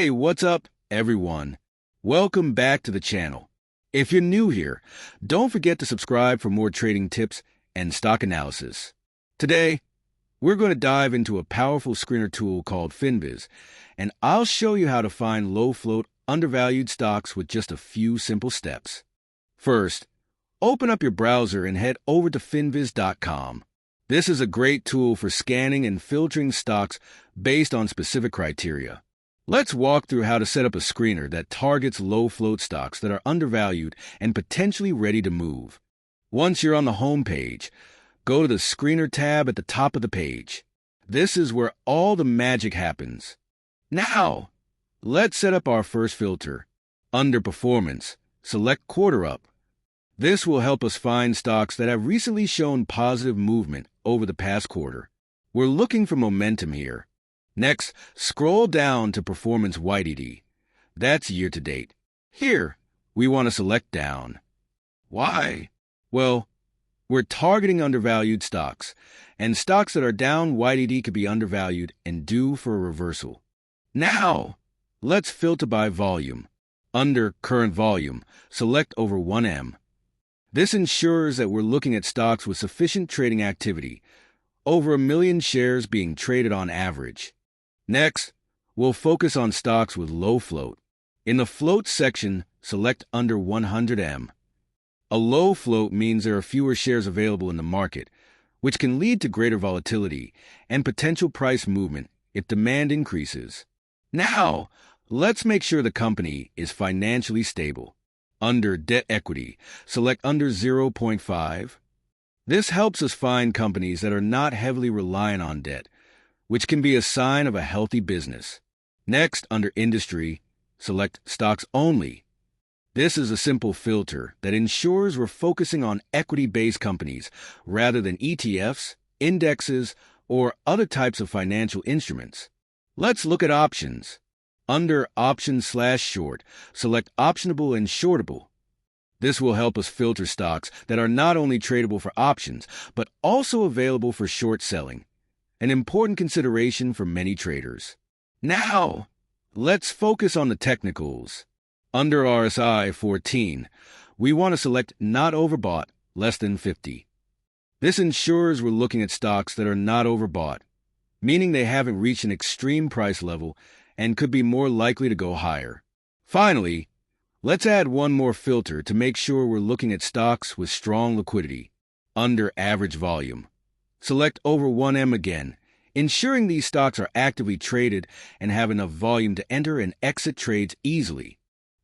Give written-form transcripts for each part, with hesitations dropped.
Hey, what's up, everyone? Welcome back to the channel. If you're new here, don't forget to subscribe for more trading tips and stock analysis. Today, we're going to dive into a powerful screener tool called Finviz, and I'll show you how to find low-float, undervalued stocks with just a few simple steps. First, open up your browser and head over to finviz.com. This is a great tool for scanning and filtering stocks based on specific criteria. Let's walk through how to set up a screener that targets low-float stocks that are undervalued and potentially ready to move. Once you're on the home page, go to the Screener tab at the top of the page. This is where all the magic happens. Now, let's set up our first filter. Under Performance, select Quarter Up. This will help us find stocks that have recently shown positive movement over the past quarter. We're looking for momentum here. Next, scroll down to Performance YTD. That's year to date. Here, we want to select down. Why? Well, we're targeting undervalued stocks, and stocks that are down YTD could be undervalued and due for a reversal. Now, let's filter by volume. Under Current Volume, select over 1M. This ensures that we're looking at stocks with sufficient trading activity, over 1 million shares being traded on average. Next, we'll focus on stocks with low float. In the float section, select under 100M. A low float means there are fewer shares available in the market, which can lead to greater volatility and potential price movement if demand increases. Now, let's make sure the company is financially stable. Under Debt Equity, select under 0.5. This helps us find companies that are not heavily reliant on debt, which can be a sign of a healthy business. Next, under Industry, select Stocks Only. This is a simple filter that ensures we're focusing on equity-based companies rather than ETFs, indexes, or other types of financial instruments. Let's look at options. Under Options/Short, select Optionable and Shortable. This will help us filter stocks that are not only tradable for options, but also available for short selling, an important consideration for many traders. Now, let's focus on the technicals. Under RSI 14, we want to select Not Overbought, less than 50. This ensures we're looking at stocks that are not overbought, meaning they haven't reached an extreme price level and could be more likely to go higher. Finally, let's add one more filter to make sure we're looking at stocks with strong liquidity. Under Average Volume, select over 1M again, ensuring these stocks are actively traded and have enough volume to enter and exit trades easily.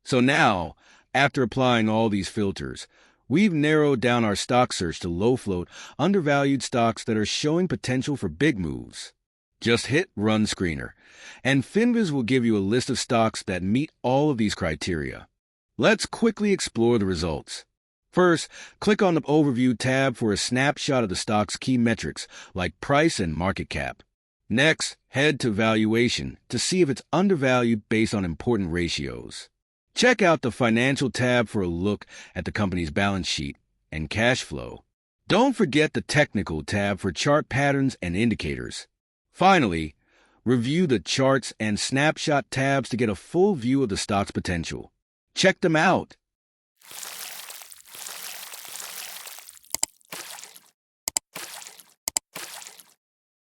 So now, after applying all these filters, we've narrowed down our stock search to low-float, undervalued stocks that are showing potential for big moves. Just hit Run Screener, and Finviz will give you a list of stocks that meet all of these criteria. Let's quickly explore the results. First, click on the Overview tab for a snapshot of the stock's key metrics, like price and market cap. Next, head to Valuation to see if it's undervalued based on important ratios. Check out the Financial tab for a look at the company's balance sheet and cash flow. Don't forget the Technical tab for chart patterns and indicators. Finally, review the Charts and Snapshot tabs to get a full view of the stock's potential. Check them out.